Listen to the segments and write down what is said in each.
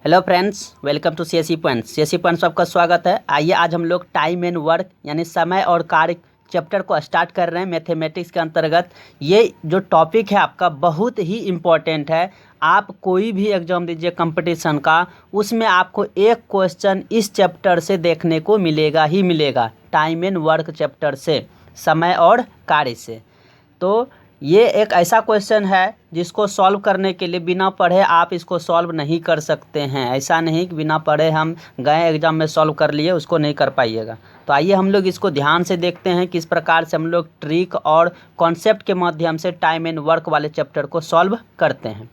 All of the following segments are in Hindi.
Hello friends, welcome to CSE points. CSE points आपका स्वागत है। आइए आज हम लोग टाइम एंड वर्क यानी समय और कार्य चैप्टर को स्टार्ट कर रहे हैं मैथमेटिक्स के अंतर्गत। ये जो टॉपिक है आपका बहुत ही इम्पोर्टेंट है। आप कोई भी एग्जाम दीजिए कंपटीशन का, उसमें आपको एक क्वेश्चन इस चैप्टर से देखने को मिलेगा ही मिलेगा, टाइम एंड वर्क चैप्टर से, समय और कार्य से। तो ये एक ऐसा क्वेश्चन है जिसको सॉल्व करने के लिए बिना पढ़े आप इसको सॉल्व नहीं कर सकते हैं। ऐसा नहीं कि बिना पढ़े हम गए एग्जाम में सॉल्व कर लिए, उसको नहीं कर पाइएगा। तो आइए हम लोग इसको ध्यान से देखते हैं किस प्रकार से हम लोग ट्रिक और कॉन्सेप्ट के माध्यम से टाइम एंड वर्क वाले चैप्टर को सॉल्व करते हैं।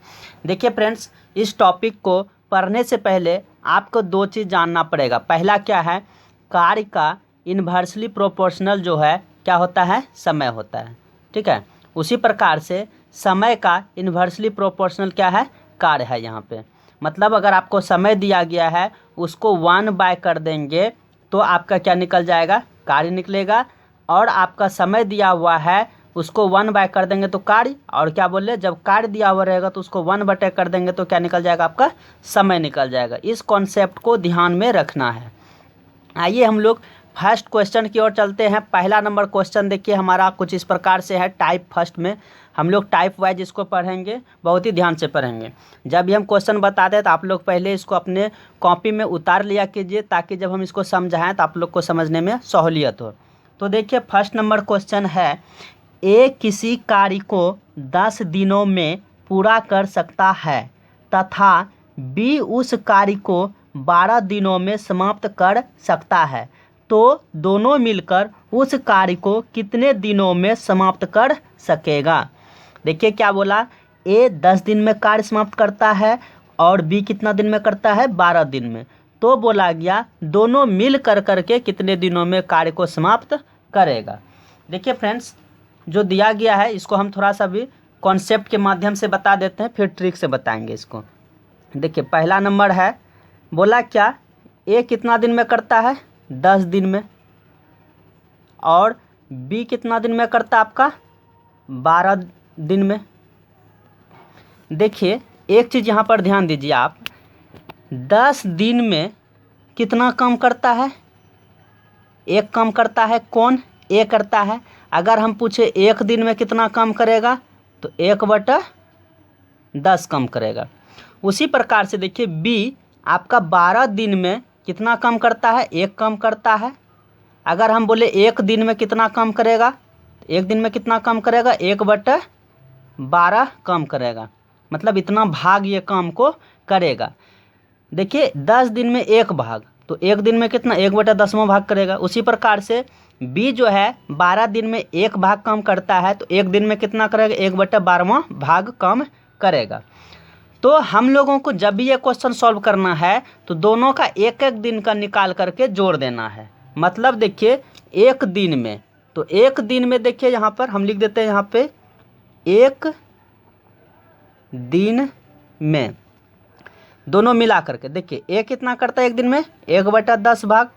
देखिए फ्रेंड्स, इस टॉपिक को पढ़ने से पहले आपको दो चीज़ जानना पड़ेगा। पहला क्या है, कार्य का इन्वर्सली प्रोपोर्शनल जो है क्या होता है, समय होता है। ठीक है, उसी प्रकार से समय का इन्वर्सली प्रोपोर्शनल क्या है, कार्य है। यहाँ पे मतलब अगर आपको समय दिया गया है उसको 1/, कर देंगे तो आपका क्या निकल जाएगा, कार्य निकलेगा। और आपका समय दिया हुआ है उसको 1/, कर देंगे तो कार्य, और क्या बोले, जब कार्य दिया हुआ रहेगा तो उसको 1/, कर देंगे तो क्या निकल जाएगा, आपका समय निकल जाएगा। इस कॉन्सेप्ट को ध्यान में रखना है। आइए हम लोग फर्स्ट क्वेश्चन की ओर चलते हैं। पहला नंबर क्वेश्चन देखिए हमारा कुछ इस प्रकार से है। टाइप फर्स्ट में हम लोग टाइप वाइज इसको पढ़ेंगे, बहुत ही ध्यान से पढ़ेंगे। जब भी हम क्वेश्चन बताते हैं तो आप लोग पहले इसको अपने कॉपी में उतार लिया कीजिए, ताकि जब हम इसको समझाएं तो आप लोग को समझने में सहूलियत हो। तो देखिए फर्स्ट नंबर क्वेश्चन है, ए किसी कार्य को 10 दिनों में पूरा कर सकता है तथा बी उस कार्य को 12 दिनों में समाप्त कर सकता है, तो दोनों मिलकर उस कार्य को कितने दिनों में समाप्त कर सकेगा। देखिए क्या बोला, ए 10 दिन में कार्य समाप्त करता है और बी कितना दिन में करता है, 12 दिन में। तो बोला गया दोनों मिल कर करके कितने दिनों में कार्य को समाप्त करेगा। देखिए फ्रेंड्स, जो दिया गया है इसको हम थोड़ा सा भी कॉन्सेप्ट के माध्यम से बता देते हैं, फिर ट्रिक से बताएंगे इसको। देखिए पहला नंबर है, बोला क्या, ए कितना दिन में करता है, 10 दिन में, और बी कितना दिन में करता है आपका, 12 दिन में। देखिए एक चीज़ यहाँ पर ध्यान दीजिए आप, 10 दिन में कितना काम करता है, एक काम करता है। कौन, ए करता है। अगर हम पूछे एक दिन में कितना काम करेगा तो 1/10 काम करेगा। उसी प्रकार से देखिए बी आपका 12 दिन में कितना काम करता है, एक काम करता है। अगर हम बोले एक दिन में कितना काम करेगा, एक दिन में कितना काम करेगा, 1/12 काम करेगा। मतलब इतना भाग ये काम को करेगा। देखिए 10 दिन में एक भाग, तो एक दिन में कितना, 1/10वां भाग करेगा। उसी प्रकार से बी जो है 12 दिन में एक भाग काम करता है, तो एक दिन में कितना करेगा, 1/12वां भाग काम करेगा। तो हम लोगों को जब भी ये क्वेश्चन सॉल्व करना है तो दोनों का एक एक दिन का निकाल करके जोड़ देना है। मतलब देखिए एक दिन में, तो एक दिन में देखिए यहाँ पर हम लिख देते हैं, यहाँ पे एक दिन में दोनों मिला करके देखिए ए कितना करता है एक दिन में, 1/10 भाग,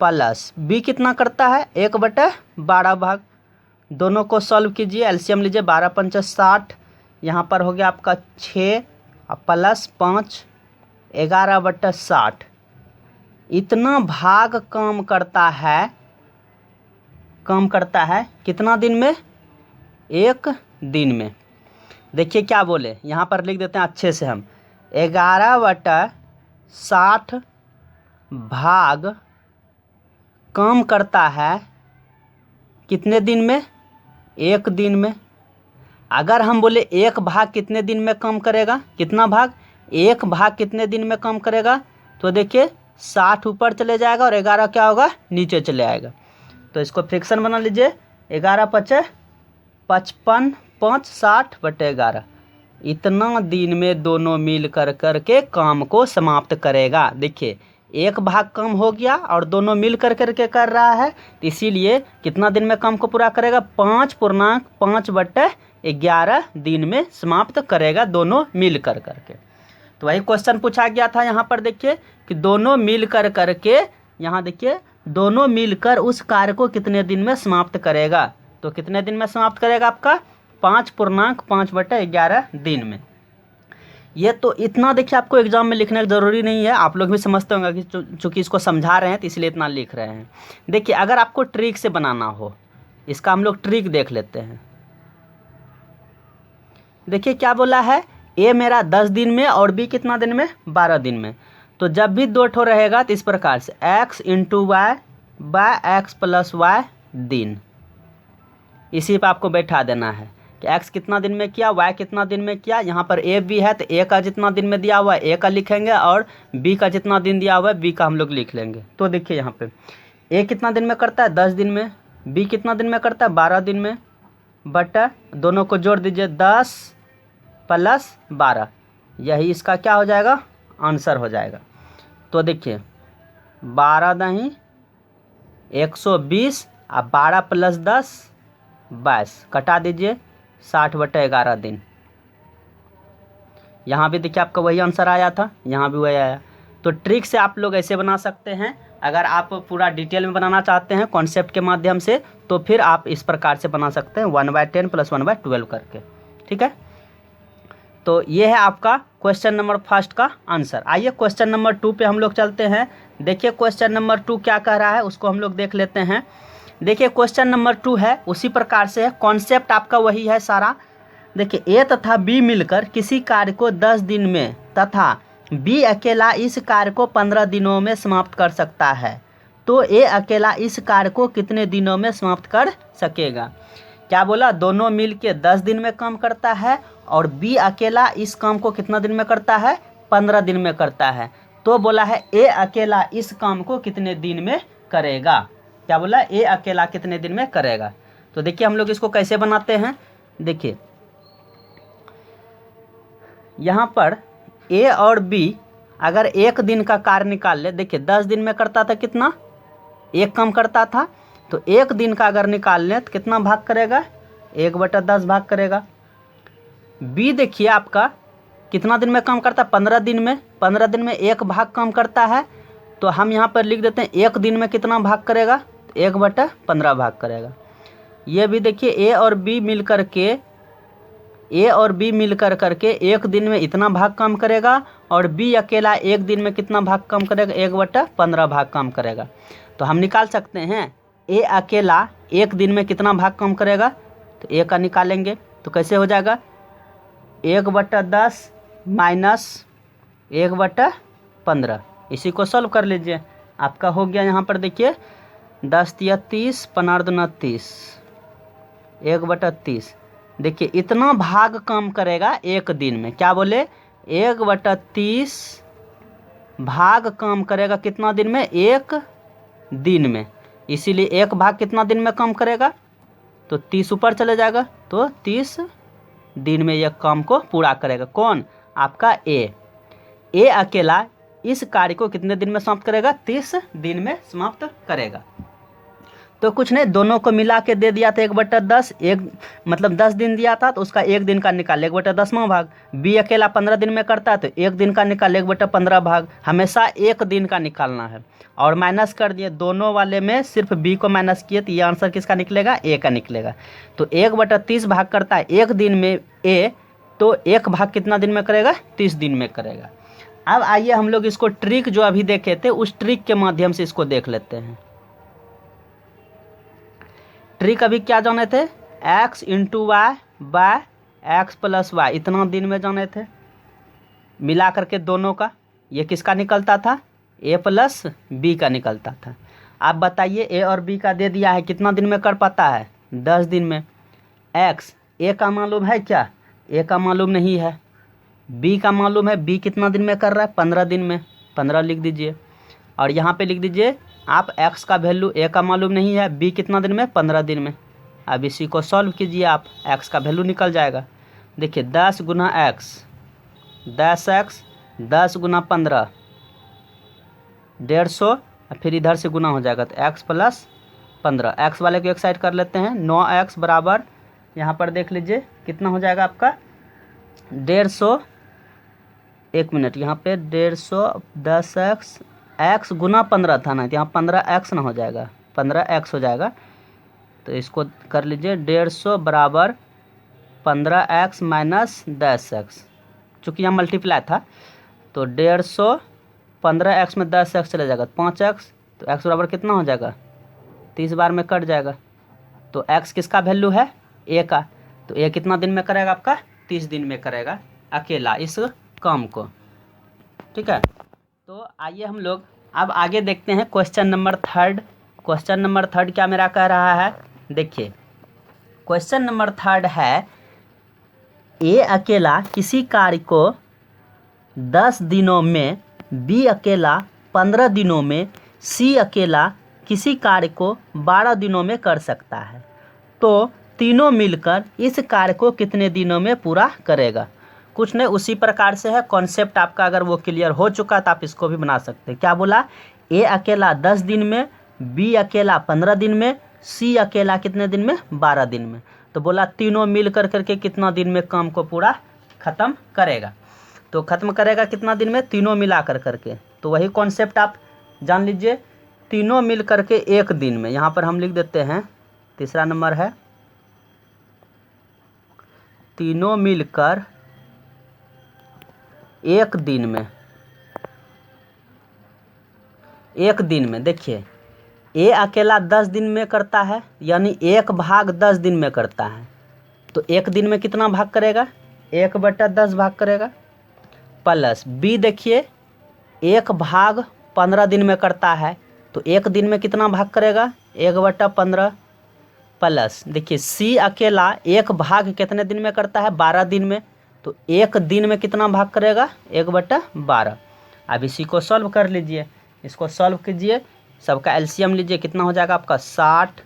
प्लस बी कितना करता है, 1/12 भाग। दोनों को सॉल्व कीजिए, एलसीएम लीजिए, 12×5 = 60, यहाँ पर हो गया आपका 6 प्लस 5 11/60। इतना भाग काम करता है कितना दिन में, एक दिन में। देखिए क्या बोले, यहाँ पर लिख देते हैं अच्छे से हम, 11/60 भाग काम करता है कितने दिन में, एक दिन में। अगर हम बोले एक भाग कितने दिन में काम करेगा, कितना भाग, एक भाग कितने दिन में काम करेगा, तो देखिए 60 ऊपर चले जाएगा और 11 क्या होगा, नीचे चले आएगा। तो इसको फ्रिक्शन बना लीजिए, 11×5 = 55, 5 60/11। इतना दिन में दोनों मिल कर करके काम को समाप्त करेगा। देखिए एक भाग कम हो गया और दोनों मिल कर करके कर रहा है, तो इसीलिए कितना दिन में काम को पूरा करेगा, 5.5/11 दिन में समाप्त करेगा, दोनों मिल कर करके। तो वही क्वेश्चन पूछा गया था यहाँ पर। देखिए कि दोनों मिल कर करके, यहाँ देखिए दोनों मिलकर उस कार्य को कितने दिन में समाप्त करेगा, तो कितने दिन में समाप्त करेगा आपका, 5.5/11 दिन में। ये तो इतना देखिए आपको एग्जाम में लिखने की ज़रूरी नहीं है, आप लोग भी समझते होंगे कि चूँकि इसको समझा रहे हैं तो इसलिए इतना लिख रहे हैं। देखिए अगर आपको ट्रिक से बनाना हो, इसका हम लोग ट्रिक देख लेते हैं। देखिए क्या बोला है, ए मेरा 10 दिन में और बी कितना दिन में, 12 दिन में। तो जब भी दो ठो रहेगा तो इस प्रकार से x into y by x plus y दिन, इसी पर आपको बैठा देना है कि x कितना दिन में किया, y कितना दिन में किया। यहाँ पर a भी है तो a का जितना दिन में दिया हुआ है a का लिखेंगे और b का जितना दिन दिया हुआ है b का हम लोग लिख लेंगे। तो देखिए यहाँ पे a कितना दिन में करता है, 10 दिन में, b कितना दिन में करता है, 12 दिन में, बटा दोनों को जोड़ दीजिए 10 प्लस 12, यही इसका क्या हो जाएगा, आंसर हो जाएगा। तो देखिए 12 दही 120 और 12 प्लस 10 22, कटा दीजिए 60/11 दिन। यहाँ भी देखिए आपका वही आंसर आया था, यहाँ भी वही आया। तो ट्रिक से आप लोग ऐसे बना सकते हैं। अगर आप पूरा डिटेल में बनाना चाहते हैं कॉन्सेप्ट के माध्यम से तो फिर आप इस प्रकार से बना सकते हैं 1/10 + 1/12 करके, ठीक है। तो ये है आपका क्वेश्चन नंबर फर्स्ट का आंसर। आइए क्वेश्चन नंबर 2 पे हम लोग चलते हैं। देखिए क्वेश्चन नंबर 2 क्या कह रहा है उसको हम लोग देख लेते हैं। देखिए क्वेश्चन नंबर 2 है उसी प्रकार से है, कॉन्सेप्ट आपका वही है सारा। देखिए ए तथा बी मिलकर किसी कार्य को 10 दिन में तथा बी अकेला इस कार्य को 15 दिनों में समाप्त कर सकता है, तो ए अकेला इस कार्य को कितने दिनों में समाप्त कर सकेगा। क्या बोला, दोनों मिल के 10 दिन में काम करता है और बी अकेला इस काम को कितना दिन में करता है, 15 दिन में करता है। तो बोला है ए अकेला इस काम को कितने दिन में करेगा। क्या बोला, ए अकेला कितने दिन में करेगा। तो देखिए हम लोग इसको कैसे बनाते हैं। देखिए यहाँ पर ए और बी अगर एक दिन का कार्य निकाल ले, देखिए 10 दिन में करता था कितना, एक काम करता था, तो एक दिन का अगर निकाल लें तो कितना भाग करेगा, 1/10 भाग करेगा। बी देखिए आपका कितना दिन में काम करता है, 15 दिन में, 15 दिन में एक भाग काम करता है। तो हम यहाँ पर लिख देते हैं एक दिन में कितना भाग करेगा, 1/15 भाग करेगा। ये भी देखिए ए और बी मिल करके एक दिन में इतना भाग काम करेगा और बी अकेला एक दिन में कितना भाग काम करेगा, 1/15 भाग काम करेगा। तो हम निकाल सकते हैं ए अकेला एक दिन में कितना भाग काम करेगा, तो ए का निकालेंगे तो कैसे हो जाएगा, 1/10 माइनस 1/15। इसी को सॉल्व कर लीजिए, आपका हो गया यहाँ पर देखिए 10 × 30 15 × 30 1/30। देखिए इतना भाग काम करेगा एक दिन में। क्या बोले, 1/30 भाग काम करेगा कितना दिन में, एक दिन में। इसीलिए एक भाग कितना दिन में काम करेगा, तो 30 ऊपर चले जाएगा, तो 30 दिन में यह काम को पूरा करेगा। कौन, आपका ए अकेला इस कार्य को कितने दिन में समाप्त करेगा, 30 दिन में समाप्त करेगा। तो कुछ नहीं, दोनों को मिला के दे दिया था 1/10, एक मतलब 10 दिन दिया था तो उसका एक दिन का निकाल 1/10वां भाग। बी अकेला 15 दिन में करता है तो एक दिन का निकाल 1/15 भाग, हमेशा एक दिन का निकालना है। और माइनस कर दिए, दोनों वाले में सिर्फ बी को माइनस किए तो ये आंसर किसका निकलेगा, ए का निकलेगा। तो 1/30 भाग करता है एक दिन में ए, तो एक भाग कितना दिन में करेगा, 30 दिन में करेगा। अब आइए हम लोग इसको ट्रिक जो अभी देखे थे उस ट्रिक के माध्यम से इसको देख लेते हैं। ट्रिक अभी क्या जाने थे, x into y by x plus y, इतना दिन में जाने थे। मिला करके दोनों का ये किसका निकलता था, a प्लस बी का निकलता था। आप बताइए a और b का दे दिया है, कितना दिन में कर पाता है, 10 दिन में। x a का मालूम है क्या, a का मालूम नहीं है। b का मालूम है, b कितना दिन में कर रहा है, 15 दिन में, 15 लिख दीजिए। और यहाँ पे लिख दीजिए आप x का वैल्यू, a का मालूम नहीं है, b कितना दिन में, 15 दिन में। अब इसी को सॉल्व कीजिए आप, x का वैल्यू निकल जाएगा। देखिए 10 × x 10x 10 × 15 150, फिर इधर से गुना हो जाएगा तो x + 15। x वाले को एक साइड कर लेते हैं, 9x बराबर यहाँ पर देख लीजिए कितना हो जाएगा आपका 150, एक मिनट यहाँ पे 150 10x, x गुना 15 था ना, तो यहाँ 15x ना हो जाएगा, 15x हो जाएगा। तो इसको कर लीजिए 150 बराबर 15x - 10x, चूँकि यहाँ मल्टीप्लाई था, तो 150 15x में 10x चला जाएगा 5x, तो x बराबर कितना हो जाएगा 30 बार में कट जाएगा। तो x किसका वैल्यू है a का, तो a कितना दिन में करेगा आपका 30 दिन में करेगा अकेला इस काम को। ठीक है, तो आइए हम लोग अब आगे देखते हैं question number third. Question number third क्या मेरा कह रहा है, देखिए क्वेश्चन नंबर थर्ड है ए अकेला किसी कार्य को 10 दिनों में, बी अकेला 15 दिनों में, सी अकेला किसी कार्य को 12 दिनों में कर सकता है, तो तीनों मिलकर इस कार्य को कितने दिनों में पूरा करेगा। कुछ नहीं, उसी प्रकार से है कॉन्सेप्ट आपका, अगर वो क्लियर हो चुका तो आप इसको भी बना सकते हैं। क्या बोला, ए अकेला 10 दिन में, बी अकेला 15 दिन में, सी अकेला कितने दिन में 12 दिन में। तो बोला तीनों मिल कर करके कितना दिन में काम को पूरा ख़त्म करेगा। तो ख़त्म करेगा कितना दिन में, तीनों मिला कर करके। तो वही कॉन्सेप्ट आप जान लीजिए, तीनों मिल करके एक दिन में। यहाँ पर हम लिख देते हैं तीसरा नंबर है तीनों मिलकर एक दिन में। एक दिन में देखिए ए अकेला 10 दिन में करता है, यानी 1/10 दिन में करता है। तो एक दिन में कितना भाग करेगा, 1/10 भाग करेगा। प्लस बी देखिए 1/15 दिन में करता है, तो एक दिन में कितना भाग करेगा, 1/15। प्लस देखिए सी अकेला 1/, कितने दिन में करता है, 12 दिन में, तो एक दिन में कितना भाग करेगा, 1/12। अब इसी को सॉल्व कर लीजिए, इसको सॉल्व कीजिए, सबका एलसीएम लीजिए, कितना हो जाएगा आपका 60।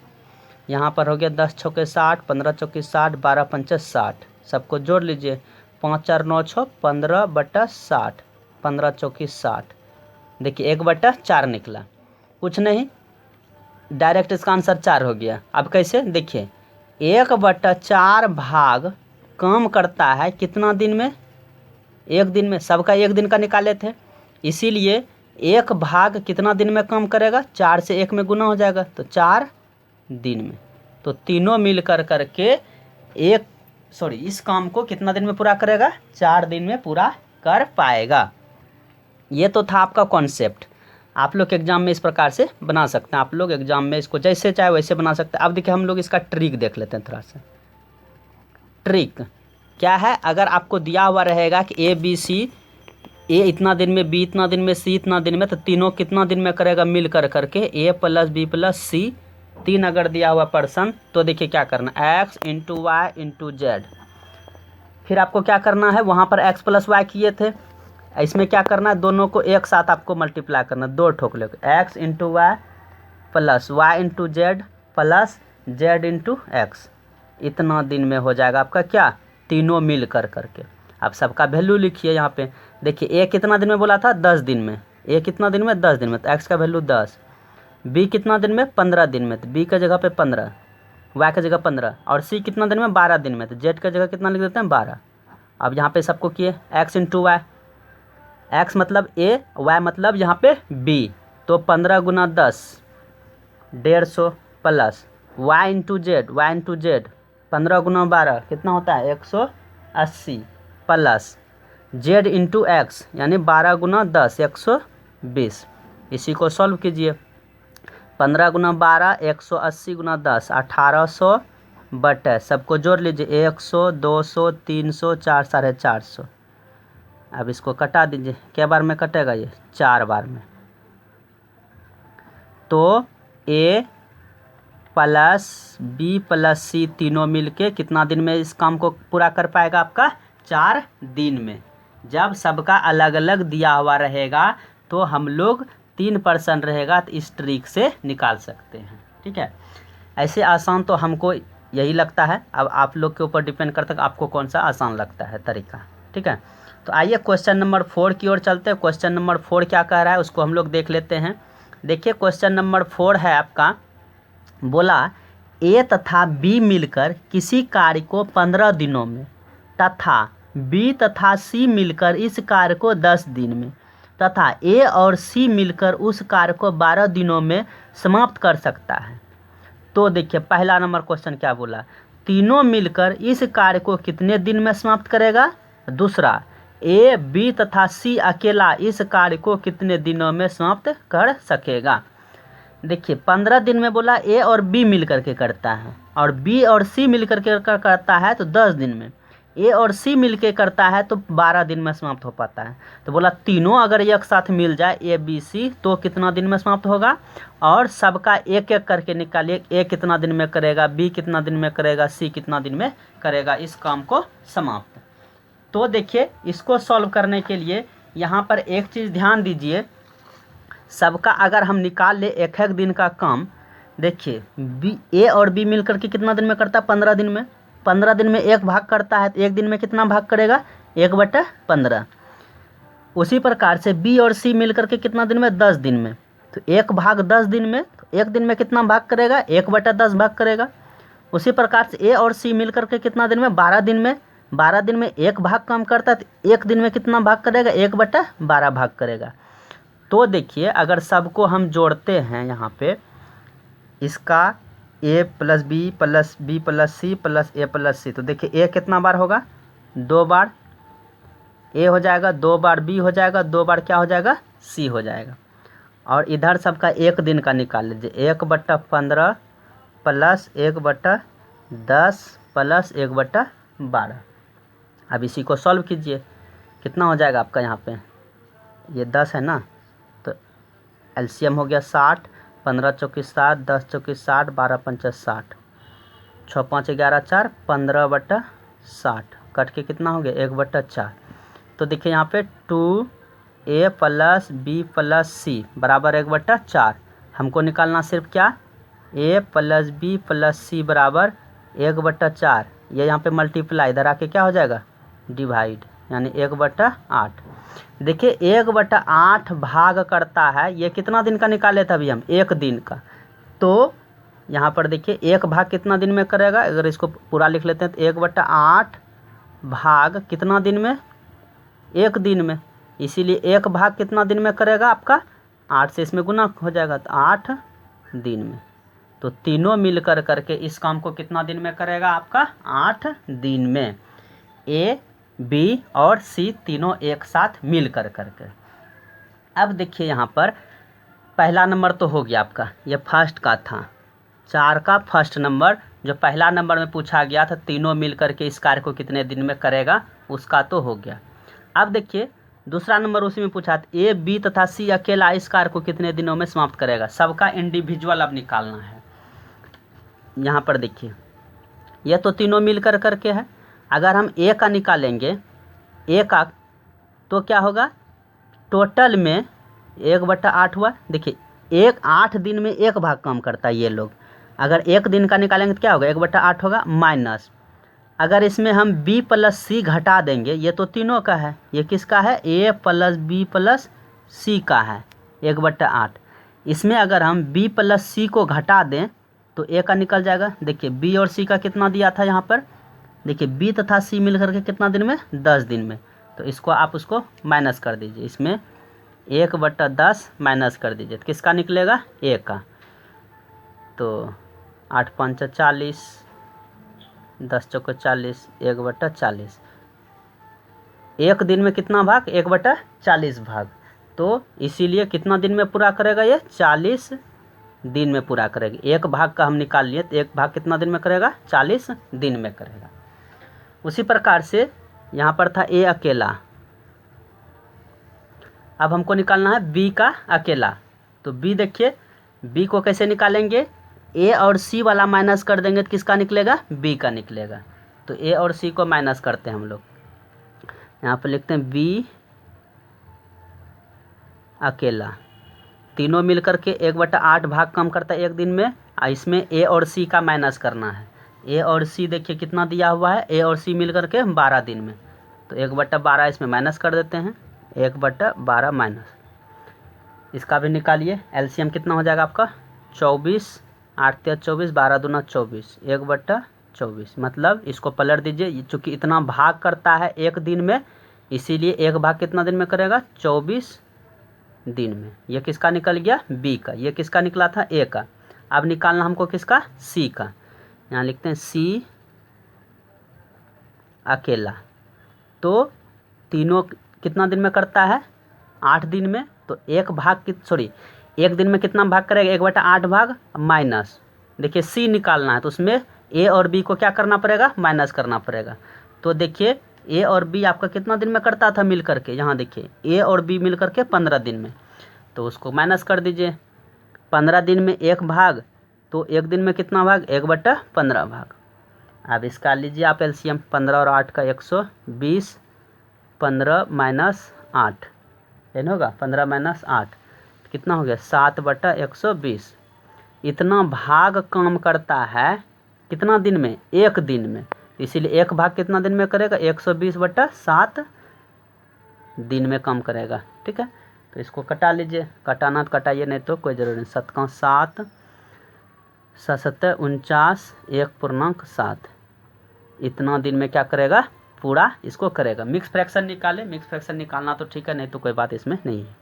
यहाँ पर हो गया 10 चौके 60, 15 चौके 60, 12 पंचे 60, सबको जोड़ लीजिए, 5 4 9 6 15/60, 15 चौकी 60। देखिए 1/4 निकला, कुछ नहीं डायरेक्ट इसका आंसर 4 हो गया। अब कैसे, देखिए 1/4 भाग काम करता है कितना दिन में, एक दिन में। सबका एक दिन का निकाले थे, इसीलिए 1/, कितना दिन में काम करेगा, 4 से 1 में गुना हो जाएगा, तो 4 दिन में। तो तीनों मिल कर करके इस काम को कितना दिन में पूरा करेगा, 4 दिन में पूरा कर पाएगा। ये तो था आपका कॉन्सेप्ट। आप लोग एग्जाम में इस प्रकार से बना सकते हैं, आप लोग एग्जाम में इसको जैसे चाहे वैसे बना सकते हैं। अब देखिए हम लोग इसका ट्रिक देख लेते हैं थोड़ा सा। ट्रिक क्या है, अगर आपको दिया हुआ रहेगा कि ए बी सी, ए इतना दिन में, बी इतना दिन में, सी इतना दिन में, तो तीनों कितना दिन में करेगा मिल कर करके, ए प्लस बी प्लस सी, 3 अगर दिया हुआ पर्सन, तो देखिए क्या करना, x into y into z. फिर आपको क्या करना है, वहाँ पर x प्लस वाई किए थे, इसमें क्या करना है, दोनों को एक साथ आपको मल्टीप्लाई करना, 2 ठोक लेके, x into y plus y into z plus z into x. इतना दिन में हो जाएगा आपका क्या, तीनों मिल कर करके। आप सबका वैल्यू लिखिए यहाँ पे। देखिए ए कितना दिन में बोला था, 10 दिन में, ए कितना दिन में 10 दिन में, तो एक्स का वैल्यू 10। बी कितना दिन में, 15 दिन में, तो बी का जगह पे 15, वाई का जगह 15, और सी कितना दिन में, 12 दिन में, तो जेड का जगह कितना लिख देते हैं, 12। अब यहाँ पे सबको किए एक्स इंटू वाई, एक्स मतलब ए, वाई मतलब यहाँ पे बी, तो 15 गुना 10 150 प्लस वाई इंटू जेड, 15 गुना 12 कितना होता है 180 प्लस जेड इंटू एक्स यानी 12 गुना 10 120। इसी को सॉल्व कीजिए, 15 गुना 12 180 गुना 10 1800 बटे, सबको जोड़ लीजिए 100 200 300 4 450। अब इसको कटा दीजिए, क्या बार में कटेगा ये, 4 बार में। तो ए प्लस बी प्लस सी तीनों मिलके कितना दिन में इस काम को पूरा कर पाएगा आपका, 4 दिन में। जब सबका अलग अलग दिया हुआ रहेगा तो हम लोग 3% रहेगा तो इस ट्रिक से निकाल सकते हैं। ठीक है, ऐसे आसान तो हमको यही लगता है, अब आप लोग के ऊपर डिपेंड करता है आपको कौन सा आसान लगता है तरीका। ठीक है, तो आइए क्वेश्चन नंबर 4 की ओर चलते हैं। क्वेश्चन नंबर 4 क्या कह रहा है उसको हम लोग देख लेते हैं। देखिए क्वेश्चन नंबर 4 है आपका, बोला ए तथा बी मिलकर किसी कार्य को 15 दिनों में तथा बी तथा सी मिलकर इस कार्य को 10 दिन में तथा ए और सी मिलकर उस कार्य को 12 दिनों में समाप्त कर सकता है। तो देखिए पहला नंबर क्वेश्चन क्या बोला, तीनों मिलकर इस कार्य को कितने दिन में समाप्त करेगा। दूसरा, ए, बी तथा सी अकेला इस कार्य को कितने दिनों में समाप्त कर सकेगा। देखिए 15 दिन में बोला ए और बी मिल करके करता है, और बी और सी मिल करके करता है तो 10 दिन में, ए और सी मिल के करता है तो 12 दिन में समाप्त हो पाता है। तो बोला तीनों अगर एक साथ मिल जाए ए बी सी तो कितना दिन में समाप्त होगा, और सबका एक एक करके निकालिए, ए कितना दिन में करेगा, बी कितना दिन में करेगा, सी कितना दिन में करेगा इस काम को समाप्त। तो देखिए इसको सॉल्व करने के लिए यहाँ पर एक चीज़ ध्यान दीजिए, सबका अगर हम निकाल ले एक एक दिन का काम, देखिए बी ए और बी मिल करके कितना दिन में करता है, 15 दिन में। 15 दिन में एक भाग करता है तो एक दिन में कितना भाग करेगा, 1/15। उसी प्रकार से बी और सी मिल करके कितना दिन में, 10 दिन में, तो एक भाग 10 दिन में, तो एक दिन में कितना भाग करेगा, 1/10 भाग करेगा। उसी प्रकार से ए और सी मिल करके कितना दिन में, 12 दिन में, 12 दिन में एक भाग कम करता है तो एक दिन में कितना भाग करेगा, 1/12 भाग करेगा। तो देखिए अगर सबको हम जोड़ते हैं यहाँ पे, इसका A plus B plus B plus C plus A plus C, तो देखिए ए कितना बार होगा, 2 बार ए हो जाएगा, 2 बार बी हो जाएगा, 2 बार क्या हो जाएगा, सी हो जाएगा। और इधर सबका एक दिन का निकाल लीजिए, 1/15 प्लस 1/10 प्लस 1/12। अब इसी को सॉल्व कीजिए, कितना हो जाएगा आपका, यहाँ पे ये 10 है ना, तो एलसीएम हो गया 60, 15 चौकी 7, 10 चौकी 60, 12 पंचा 60, 6 5 11 4, 15/60 कट के कितना हो गया, 1/4। तो देखिए यहाँ पे 2a प्लस बी प्लस सी बराबर 1/4। हमको निकालना सिर्फ क्या, a प्लस बी प्लस सी बराबर 1/4। ये यहाँ पे मल्टीप्लाई, इधर आके क्या हो जाएगा, डिवाइड, यानी 1/8। देखिए 1/8 भाग करता है, ये कितना दिन का निकाले थे अभी हम, एक दिन का। तो यहाँ पर देखिए एक भाग कितना दिन में करेगा, अगर इसको पूरा लिख लेते हैं तो 1/8 भाग कितना दिन में, एक दिन में। इसीलिए एक भाग कितना दिन में करेगा आपका, 8 से इसमें गुना हो जाएगा तो 8 दिन में। तो तीनों मिल कर करके इस काम को कितना दिन में करेगा आपका, 8 दिन में। ए बी और सी तीनों एक साथ मिल कर करके। अब देखिए यहाँ पर पहला नंबर तो हो गया आपका, ये फर्स्ट का था, 4 का फर्स्ट नंबर जो पहला नंबर में पूछा गया था, तीनों मिल करके इस कार्य को कितने दिन में करेगा, उसका तो हो गया। अब देखिए दूसरा नंबर उसी में पूछा था, ए बी तथा सी अकेला इस कार्य को कितने दिनों में समाप्त करेगा। सबका इंडिविजुअल अब निकालना है। यहाँ पर देखिए ये तो तीनों मिल कर करके है, अगर हम ए का निकालेंगे, ए का तो क्या होगा, टोटल में 1/8 हुआ। देखिए 8 दिन में एक भाग कम करता है ये लोग, अगर एक दिन का निकालेंगे तो क्या होगा, 1/8 होगा, माइनस अगर इसमें हम b प्लस सी घटा देंगे, ये तो तीनों का है, ये किसका है, a प्लस बी प्लस सी का है, 1/8। इसमें अगर हम b प्लस सी को घटा दें तो a का निकल जाएगा। देखिए b और c का कितना दिया था यहाँ पर, देखिए b तथा c मिल करके कितना दिन में, 10 दिन में। तो इसको आप उसको माइनस कर दीजिए, इसमें 1/10 माइनस कर दीजिए तो किसका निकलेगा, a का। तो 8 5 40, 10 चौके 40, 1/40। एक दिन में कितना भाग, 1/40 भाग। तो इसीलिए कितना दिन में पूरा करेगा, ये 40 दिन में पूरा करेगा। एक भाग का हम निकाल लिए तो एक भाग कितना दिन में करेगा, 40 दिन में करेगा। उसी प्रकार से यहाँ पर था ए अकेला, अब हमको निकालना है बी का अकेला। तो बी देखिए, बी को कैसे निकालेंगे, ए और सी वाला माइनस कर देंगे तो किसका निकलेगा, बी का निकलेगा। तो ए और सी को माइनस करते हैं हम लोग, यहाँ पर लिखते हैं बी अकेला। तीनों मिल करके 1/8 भाग कम करता है एक दिन में, इसमें ए और सी का माइनस करना है। ए और सी देखिए कितना दिया हुआ है, ए और सी मिल करके 12 दिन में, तो 1/12 इसमें माइनस कर देते हैं, 1/12 माइनस। इसका भी निकालिए, एलसीएम कितना हो जाएगा आपका, 24, 8 3 24, 12 दूना 24, 1/24। मतलब इसको पलट दीजिए, चूँकि इतना भाग करता है एक दिन में, इसीलिए एक भाग कितना दिन में करेगा, 24 दिन में। ये किसका निकल गया, बी का। ये किसका निकला था, ए का। अब निकालना हमको किसका, सी का। यहाँ लिखते हैं सी अकेला। तो तीनों कितना दिन में करता है, 8 दिन में। तो एक दिन में कितना भाग करेगा, 1/8 भाग माइनस, देखिए सी निकालना है तो उसमें ए और बी को क्या करना पड़ेगा, माइनस करना पड़ेगा। तो देखिए ए और बी आपका कितना दिन में करता था मिल करके, यहाँ देखिए ए और बी मिल करके 15 दिन में, तो उसको माइनस कर दीजिए। 15 दिन में 1 भाग, तो एक दिन में कितना भाग, 1/15 भाग। अब इसका लीजिए आप एलसीएम, 15 और 8 का 120, 15 माइनस 8 एन होगा, 15 माइनस 8 कितना हो गया, 7/120। इतना भाग काम करता है कितना दिन में, एक दिन में। इसीलिए एक भाग कितना दिन में करेगा, 120/7 दिन में काम करेगा। ठीक है, तो इसको कटा लीजिए, कटाना तो कटाइए, नहीं तो कोई ज़रूरी नहीं। 7 का 7, 7 49, 1.7 इतना दिन में क्या करेगा, पूरा इसको करेगा। मिक्स फ्रैक्शन निकाले, मिक्स फ्रैक्शन निकालना तो ठीक है, नहीं तो कोई बात इसमें नहीं है।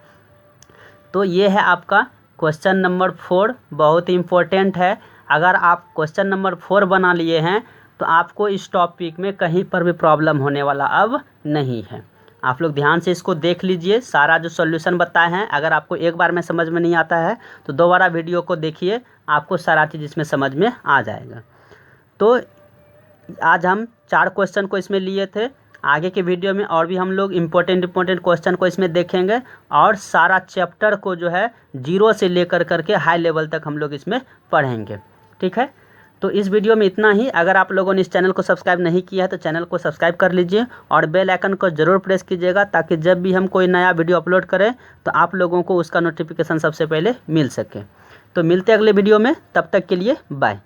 तो ये है आपका क्वेश्चन नंबर 4, बहुत ही इम्पोर्टेंट है। अगर आप क्वेश्चन नंबर 4 बना लिए हैं तो आपको इस टॉपिक में कहीं पर भी प्रॉब्लम होने वाला अब नहीं है। आप लोग ध्यान से इसको देख लीजिए, सारा जो सॉल्यूशन बताए हैं, अगर आपको एक बार में समझ में नहीं आता है तो दोबारा वीडियो को देखिए, आपको सारा चीज़ इसमें समझ में आ जाएगा। तो आज हम 4 क्वेश्चन को इसमें लिए थे। आगे के वीडियो में और भी हम लोग इम्पोर्टेंट क्वेश्चन को इसमें देखेंगे और सारा चैप्टर को जो है 0 से लेकर करके हाई लेवल तक हम लोग इसमें पढ़ेंगे। ठीक है, तो इस वीडियो में इतना ही। अगर आप लोगों ने इस चैनल को सब्सक्राइब नहीं किया है तो चैनल को सब्सक्राइब कर लीजिए और बेल आइकन को ज़रूर प्रेस कीजिएगा, ताकि जब भी हम कोई नया वीडियो अपलोड करें तो आप लोगों को उसका नोटिफिकेशन सबसे पहले मिल सके। तो मिलते हैं अगले वीडियो में, तब तक के लिए बाय।